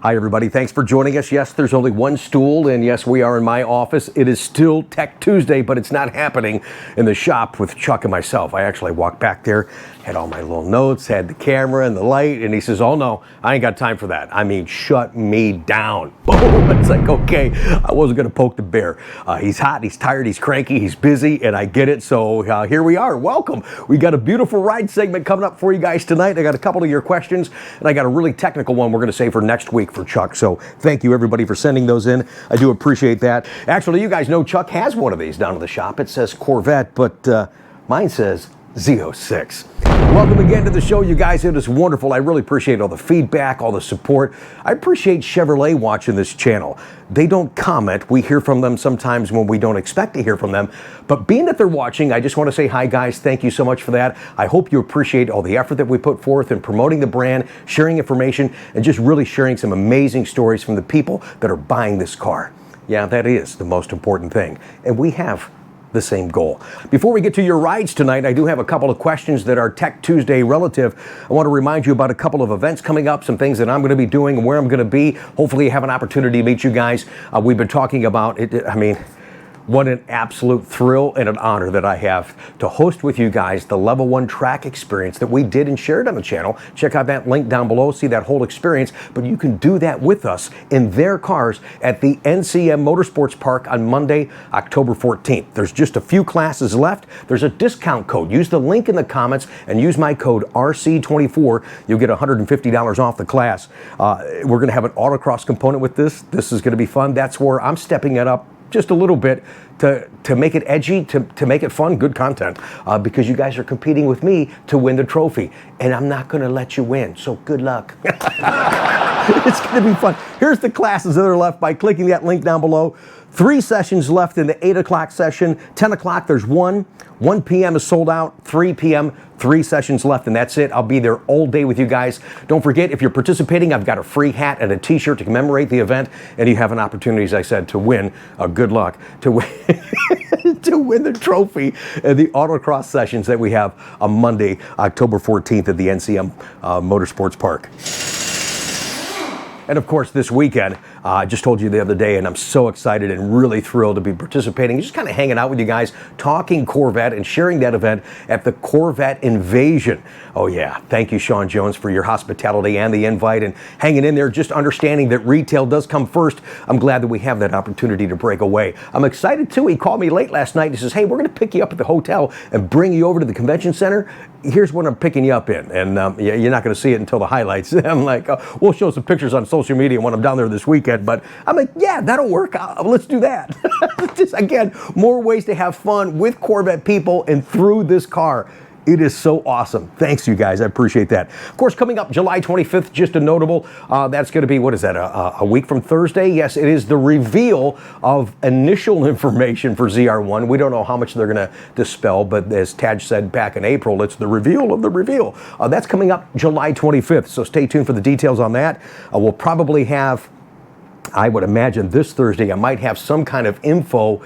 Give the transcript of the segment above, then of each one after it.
Hi, everybody. Thanks for joining us. Yes, there's only one stool, and yes, we are in my office. It is still Tech Tuesday, but it's not happening in the shop with Chuck and myself. I actually walked back there, had all my little notes, had the camera and the light, and he says, oh no, I ain't got time for that. I mean, shut me down. Boom. It's like, okay, I wasn't going to poke the bear. He's hot, he's tired, he's cranky, he's busy, and I get it. So here we are. Welcome. We got a beautiful ride segment coming up for you guys tonight. I got a couple of your questions, and I got a really technical one we're going to save for next week for Chuck. So thank you, everybody, for sending those in. I do appreciate that. Actually, you guys know Chuck has one of these down at the shop. It says Corvette, but mine says Z06. Welcome again to the show, you guys. It is wonderful. I really appreciate all the feedback, all the support. I appreciate Chevrolet watching this channel. They don't comment. We hear from them sometimes when we don't expect to hear from them. But being that they're watching, I just want to say hi, guys. Thank you so much for that. I hope you appreciate all the effort that we put forth in promoting the brand, sharing information, and just really sharing some amazing stories from the people that are buying this car. Yeah, that is the most important thing. And we have the same goal. Before we get to your rides tonight, I do have a couple of questions that are Tech Tuesday relative. I want to remind you about a couple of events coming up, some things that I'm going to be doing and where I'm going to be. Hopefully you have an opportunity to meet you guys. We've been talking about it. I mean, what an absolute thrill and an honor that I have to host with you guys the Level 1 track experience that we did and shared on the channel. Check out that link down below, see that whole experience, but you can do that with us in their cars at the NCM Motorsports Park on Monday, October 14th. There's just a few classes left. There's a discount code. Use the link in the comments and use my code RC24. You'll get $150 off the class. We're going to have an autocross component with this. This is going to be fun. That's where I'm stepping it up just a little bit to make it edgy, to make it fun, good content, because you guys are competing with me to win the trophy, and I'm not going to let you win, so good luck. It's going to be fun. Here's the classes that are left by clicking that link down below. 3 sessions left in the 8 o'clock session. 10 o'clock, there's 1. 1 p.m. is sold out. 3 p.m., 3 sessions left, and that's it. I'll be there all day with you guys. Don't forget, if you're participating, I've got a free hat and a t-shirt to commemorate the event, and you have an opportunity, as I said, to win. Good luck. To win, to win the trophy and the autocross sessions that we have on Monday, October 14th at the NCM Motorsports Park. And of course, this weekend, I just told you the other day, and I'm so excited and really thrilled to be participating, just kind of hanging out with you guys, talking Corvette and sharing that event at the Corvette Invasion. Oh yeah, thank you, Sean Jones, for your hospitality and the invite and hanging in there, just understanding that retail does come first. I'm glad that we have that opportunity to break away. I'm excited too. He called me late last night and he says, hey, we're going to pick you up at the hotel and bring you over to the convention center. Here's what I'm picking you up in. And you're not going to see it until the highlights. I'm like, we'll show some pictures on social media when I'm down there this weekend. But I'm like, yeah, that'll work. Let's do that. Just, again, more ways to have fun with Corvette people and through this car. It is so awesome. Thanks, you guys. I appreciate that. Of course, coming up July 25th, just a notable, that's going to be, what is that, a week from Thursday? Yes, it is the reveal of initial information for ZR1. We don't know how much they're going to dispel, but as Taj said back in April, it's the reveal of the reveal. That's coming up July 25th, so stay tuned for the details on that. We'll probably have, I would imagine this Thursday, I might have some kind of info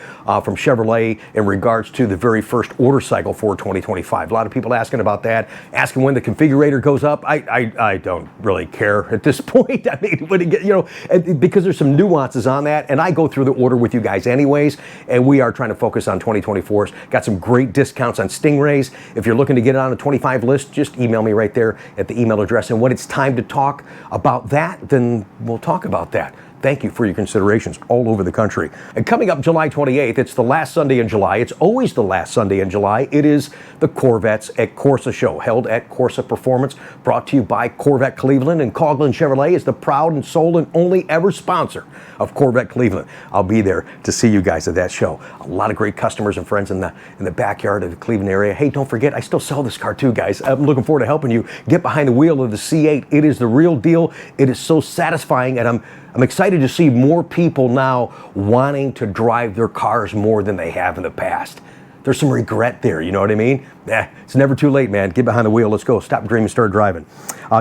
from Chevrolet in regards to the very first order cycle for 2025. A lot of people asking about that, asking when the configurator goes up. I don't really care at this point. I mean, when it get, because there's some nuances on that, and I go through the order with you guys anyways, and we are trying to focus on 2024s. Got some great discounts on Stingrays. If you're looking to get it on a 25 list, just email me right there at the email address, and when it's time to talk about that, then we'll talk about that. Thank you for your considerations all over the country. And coming up July 28th, it's the last Sunday in July. It's always the last Sunday in July. It is the Corvettes at Corsa show, held at Corsa Performance, brought to you by Corvette Cleveland. And Coughlin Chevrolet is the proud and sole and only ever sponsor of Corvette Cleveland. I'll be there to see you guys at that show. A lot of great customers and friends in the backyard of the Cleveland area. Hey, don't forget, I still sell this car too, guys. I'm looking forward to helping you get behind the wheel of the C8. It is the real deal. It is so satisfying, and I'm excited to see more people now wanting to drive their cars more than they have in the past. There's some regret there, you know what I mean? It's never too late, man. Get behind the wheel. Let's go. Stop dreaming, start driving.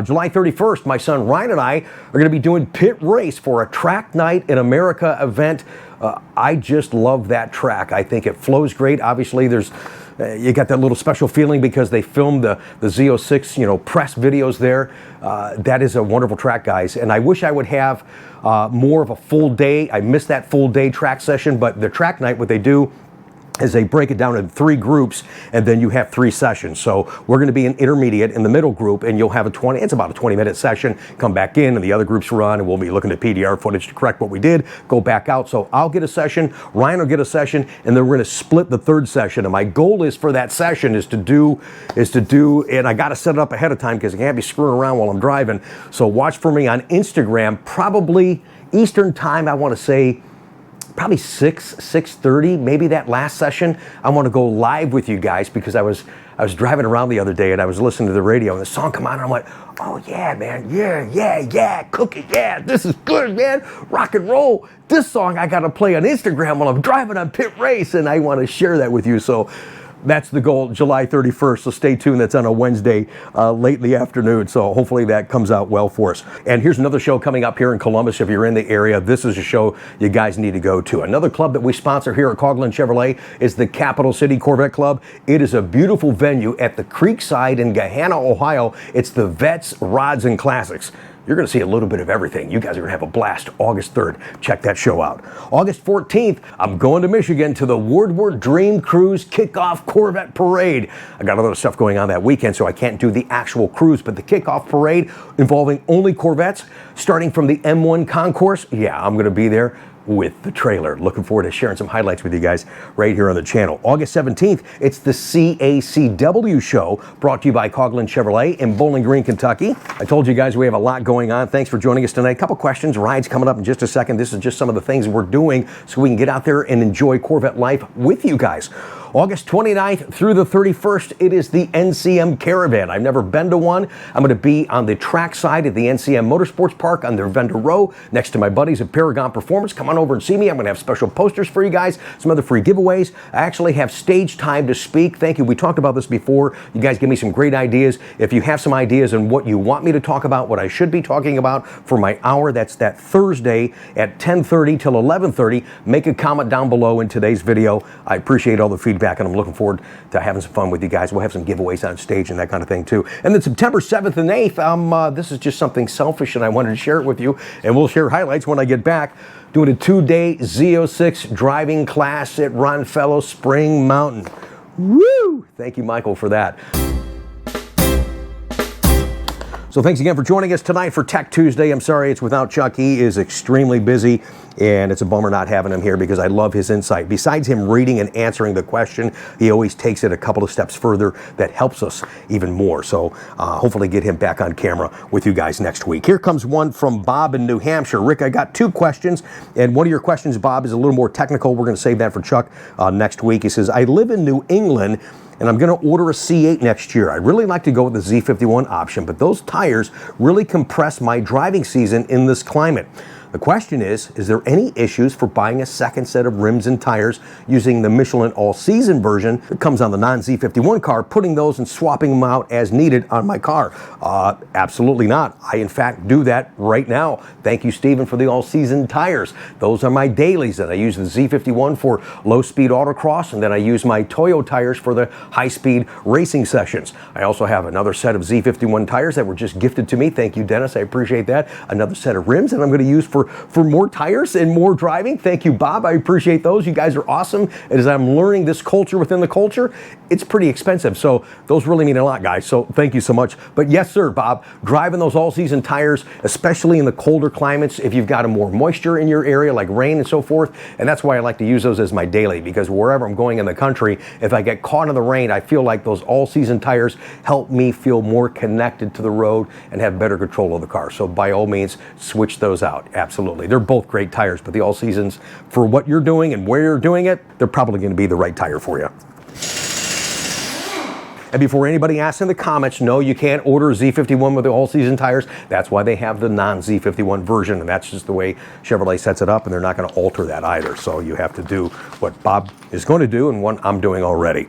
July 31st, my son Ryan and I are going to be doing Pit Race for a Track Night in America event. I just love that track. I think it flows great. Obviously, there's You got that little special feeling because they filmed the Z06, press videos there. That is a wonderful track, guys. And I wish I would have more of a full day. I missed that full day track session, but the track night, what they do is they break it down in 3 groups, and then you have 3 sessions. So we're going to be an intermediate in the middle group, and you'll have it's about a 20-minute session. Come back in, and the other groups run, and we'll be looking at PDR footage to correct what we did, go back out. So I'll get a session, Ryan will get a session, and then we're going to split the 3rd session. And my goal is for that session is to do, and I got to set it up ahead of time because I can't be screwing around while I'm driving. So watch for me on Instagram, probably Eastern time, I want to say, probably 6:30, maybe that last session. I want to go live with you guys because I was driving around the other day and I was listening to the radio and the song come on and I'm like, oh yeah, man, yeah, Cookie, yeah, this is good, man, rock and roll. This song I got to play on Instagram while I'm driving on Pit Race, and I want to share that with you. So that's the goal, July 31st, so stay tuned. That's on a Wednesday late in the afternoon, so hopefully that comes out well for us. And here's another show coming up here in Columbus. If you're in the area, this is a show you guys need to go to. Another club that we sponsor here at Coughlin Chevrolet is the Capital City Corvette Club. It is a beautiful venue at the Creekside in Gahanna, Ohio. It's the Vets, Rods, and Classics. You're going to see a little bit of everything. You guys are going to have a blast August 3rd. Check that show out. August 14th, I'm going to Michigan to the Woodward Dream Cruise Kickoff Corvette Parade. I got a lot of stuff going on that weekend, so I can't do the actual cruise, but the kickoff parade involving only Corvettes, starting from the M1 Concourse. Yeah, I'm going to be there with the trailer. Looking forward to sharing some highlights with you guys right here on the channel. August 17th, it's the CACW show, brought to you by Coughlin Chevrolet in Bowling Green, Kentucky. I told you guys we have a lot going on. Thanks for joining us tonight. A couple questions, rides coming up in just a second. This is just some of the things we're doing so we can get out there and enjoy Corvette life with you guys. August 29th through the 31st, it is the NCM Caravan. I've never been to one. I'm going to be on the track side at the NCM Motorsports Park on their vendor row next to my buddies at Paragon Performance. Come on over and see me. I'm going to have special posters for you guys, some other free giveaways. I actually have stage time to speak. Thank you. We talked about this before. You guys give me some great ideas. If you have some ideas on what you want me to talk about, what I should be talking about for my hour, that's that Thursday at 10:30 till 11:30. Make a comment down below in today's video. I appreciate all the feedback, and I'm looking forward to having some fun with you guys. We'll have some giveaways on stage and that kind of thing too. And then September 7th and 8th, this is just something selfish and I wanted to share it with you, and we'll share highlights when I get back. Doing a 2-day Z06 driving class at Ronfellow Spring Mountain. Woo! Thank you, Michael, for that. So thanks again for joining us tonight for Tech Tuesday. I'm sorry it's without Chuck. He is extremely busy, and it's a bummer not having him here because I love his insight. Besides him reading and answering the question, he always takes it a couple of steps further that helps us even more. So hopefully get him back on camera with you guys next week. Here comes one from Bob in New Hampshire. Rick, I got 2 questions, and one of your questions, Bob, is a little more technical. We're going to save that for Chuck next week. He says, I live in New England, and I'm going to order a C8 next year. I'd really like to go with the Z51 option, but those tires really compress my driving season in this climate. The question is there any issues for buying a second set of rims and tires using the Michelin all-season version that comes on the non-Z51 car, putting those and swapping them out as needed on my car? Absolutely not. I, in fact, do that right now. Thank you, Stephen, for the all-season tires. Those are my dailies, and I use the Z51 for low-speed autocross, and then I use my Toyo tires for the high-speed racing sessions. I also have another set of Z51 tires that were just gifted to me. Thank you, Dennis. I appreciate that. Another set of rims that I'm going to use for more tires and more driving. Thank you, Bob. I appreciate those. You guys are awesome. As I'm learning this culture within the culture, it's pretty expensive. So those really mean a lot, guys. So thank you so much. But yes, sir, Bob, driving those all-season tires, especially in the colder climates, if you've got a more moisture in your area, like rain and so forth, and that's why I like to use those as my daily, because wherever I'm going in the country, if I get caught in the rain, I feel like those all-season tires help me feel more connected to the road and have better control of the car. So by all means, switch those out. Absolutely. They're both great tires, but the all-seasons, for what you're doing and where you're doing it, they're probably going to be the right tire for you. And before anybody asks in the comments, no, you can't order a Z51 with the all-season tires. That's why they have the non-Z51 version, and that's just the way Chevrolet sets it up, and they're not going to alter that either. So you have to do what Bob is going to do and what I'm doing already.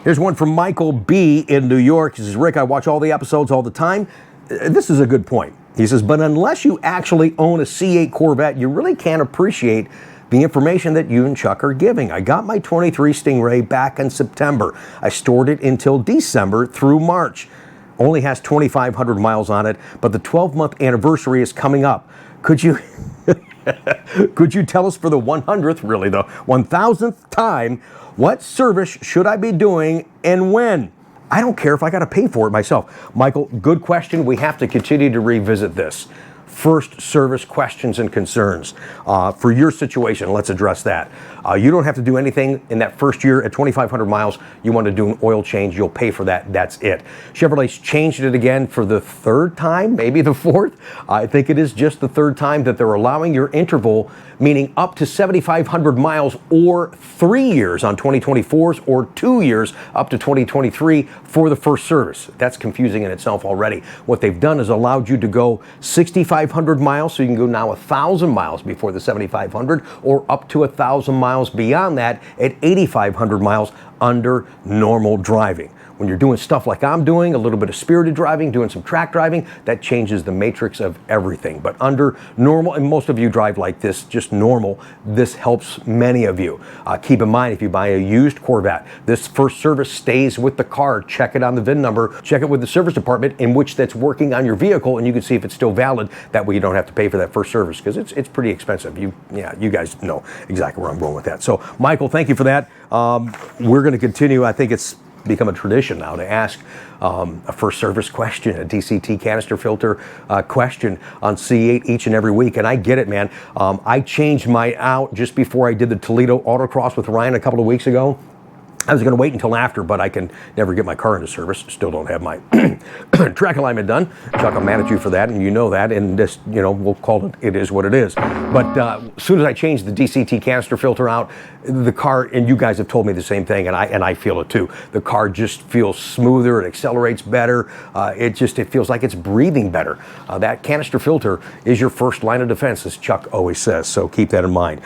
Here's one from Michael B. in New York. He says, Rick, I watch all the episodes all the time. This is a good point. He says, but unless you actually own a C8 Corvette, you really can't appreciate the information that you and Chuck are giving. I got my 23 Stingray back in September. I stored it until December through March. Only has 2,500 miles on it, but the 12-month anniversary is coming up. Could you could you tell us for the 100th, really the 1,000th time, what service should I be doing and when? I don't care if I got to pay for it myself. Michael, good question. We have to continue to revisit this. First service questions and concerns. For your situation, let's address that. You don't have to do anything in that first year. At 2,500 miles, you want to do an oil change, you'll pay for that. That's it. Chevrolet's changed it again for the third time, maybe the fourth. I think it is just the third time that they're allowing your interval, meaning up to 7,500 miles or 3 years on 2024s or 2 years up to 2023 for the first service. That's confusing in itself already. What they've done is allowed you to go 6,500 miles, so you can go now 1,000 miles before the 7,500 or up to 1,000 miles beyond that at 8,500 miles under normal driving. When you're doing stuff like I'm doing, a little bit of spirited driving, doing some track driving, that changes the matrix of everything. But under normal, and most of you drive like this, just normal, this helps many of you. Keep in mind, if you buy a used Corvette, this first service stays with the car. Check it on the VIN number, check it with the service department in which that's working on your vehicle, and you can see if it's still valid. That way you don't have to pay for that first service, because it's pretty expensive. You guys know exactly where I'm going with that. So, Michael, thank you for that. We're going to continue. I think it's become a tradition now to ask a first service question, a DCT canister filter question on C8 each and every week. And I get it, man. I changed mine out just before I did the Toledo Autocross with Ryan a couple of weeks ago. I was going to wait until after, but I can never get my car into service. Still don't have my track alignment done. Chuck, I'm mad at you for that, and you know that. And this, we'll call it is what it is. But as soon as I changed the DCT canister filter out, the car, and you guys have told me the same thing, and I feel it too. The car just feels smoother. It accelerates better. It feels like it's breathing better. That canister filter is your first line of defense, as Chuck always says. So keep that in mind.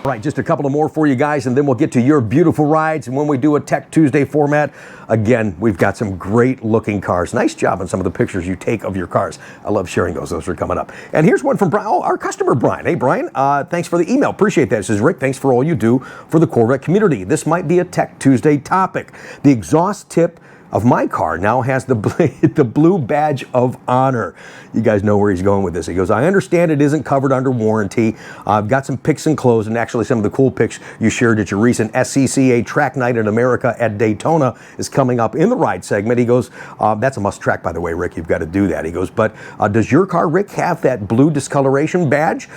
All right, just a couple of more for you guys, and then we'll get to your beautiful rides. And when we do a Tech Tuesday format, again, we've got some great looking cars. Nice job on some of the pictures you take of your cars. I love sharing those. Those are coming up. And here's one from Brian, our customer, Brian. Hey, Brian, thanks for the email. Appreciate that. This is Rick. Thanks for all you do for the Corvette community. This might be a Tech Tuesday topic. The exhaust tip of my car now has the blue badge of honor. You guys know where he's going with this. He goes, I understand it isn't covered under warranty. I've got some pics enclosed, and actually some of the cool pics you shared at your recent SCCA track night in America at Daytona is coming up in the ride segment. He goes, that's a must track, by the way, Rick. You've got to do that. He goes, but does your car, Rick, have that blue discoloration badge?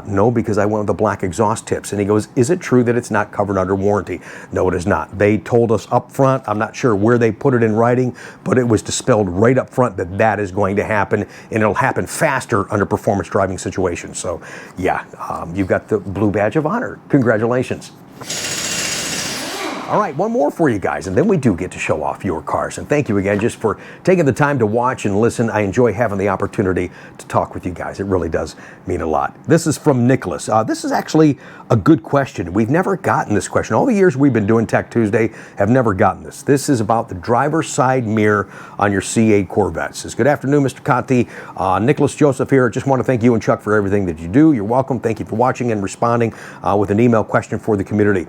No, because I went with the black exhaust tips. And he goes, is it true that it's not covered under warranty? No, it is not. They told us up front. I'm not sure where they put it in writing, but it was dispelled right up front that is going to happen, and it'll happen faster under performance driving situations. So yeah, you've got the blue badge of honor. Congratulations. All right, one more for you guys, and then we do get to show off your cars. And thank you again just for taking the time to watch and listen. I enjoy having the opportunity to talk with you guys. It really does mean a lot. This is from Nicholas. This is actually a good question. We've never gotten this question. All the years we've been doing Tech Tuesday have never gotten this. This is about the driver's side mirror on your C8 Corvette. It says, good afternoon, Mr. Conti. Nicholas Joseph here. Just want to thank you and Chuck for everything that you do. You're welcome. Thank you for watching and responding with an email question for the community.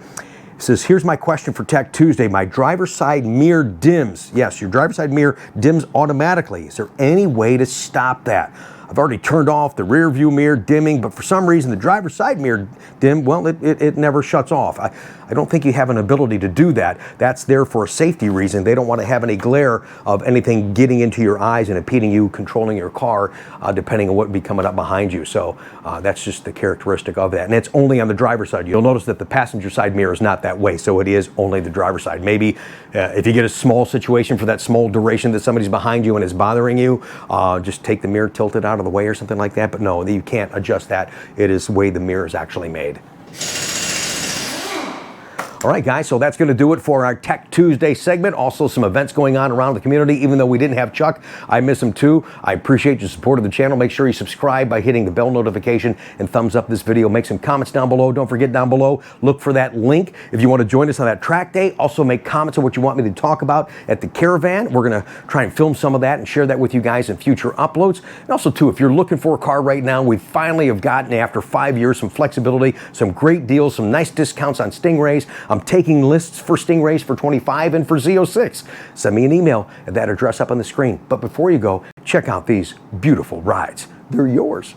It says, here's my question for Tech Tuesday. My driver's side mirror dims. Yes, your driver's side mirror dims automatically. Is there any way to stop that? I've already turned off the rear view mirror dimming, but for some reason the driver's side mirror dim, well, it never shuts off. I don't think you have an ability to do that. That's there for a safety reason. They don't want to have any glare of anything getting into your eyes and impeding you controlling your car, depending on what would be coming up behind you. So that's just the characteristic of that. And it's only on the driver's side. You'll notice that the passenger side mirror is not that way, so it is only the driver's side. Maybe if you get a small situation for that small duration that somebody's behind you and is bothering you, just take the mirror, tilt it out of the way or something like that. But no, you can't adjust that. It is the way the mirror is actually made. All right, guys, so that's going to do it for our Tech Tuesday segment. Also, some events going on around the community. Even though we didn't have Chuck, I miss him too. I appreciate your support of the channel. Make sure you subscribe by hitting the bell notification and thumbs up this video. Make some comments down below. Don't forget down below, look for that link if you want to join us on that track day. Also, make comments on what you want me to talk about at the caravan. We're going to try and film some of that and share that with you guys in future uploads. And also, too, if you're looking for a car right now, we finally have gotten, after 5 years, some flexibility, some great deals, some nice discounts on Stingrays. I'm taking lists for Stingrays for 25 and for Z06. Send me an email at that address up on the screen. But before you go, check out these beautiful rides. They're yours.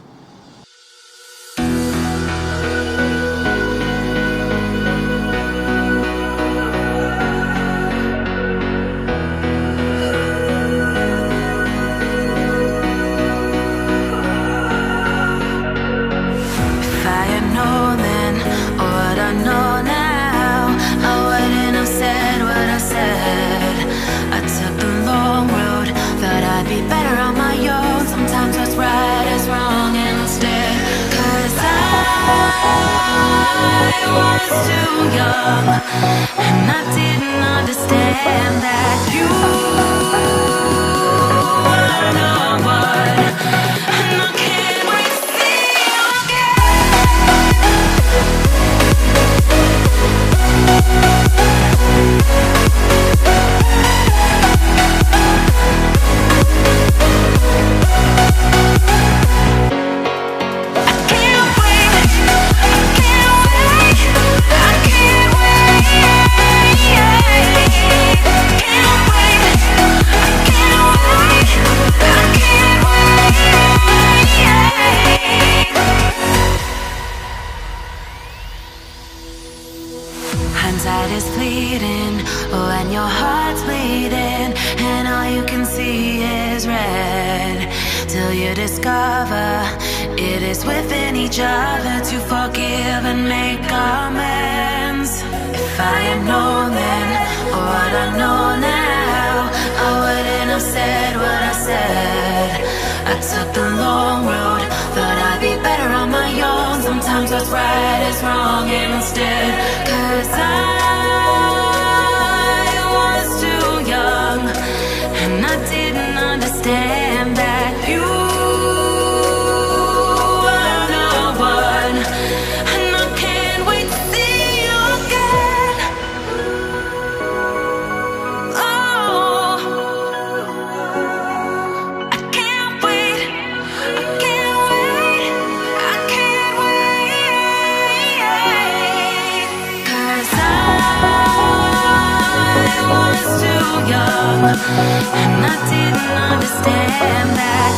I was too young, and I didn't understand that you were the one, and I can't wait to see you hindsight is fleeting, oh, and your heart's bleeding, and all you can see is red, till you discover it is within each other to forgive and make amends. If I had known then, or what I know now, I wouldn't have said what I said. I took the long road, thought I'd be better on my own. Sometimes what's right is wrong instead, 'cause I was too young, and I didn't understand that you were the one, and I can't wait to see you again. Oh, I can't wait, I can't wait, I can't wait, 'cause I was too young, and I didn't understand that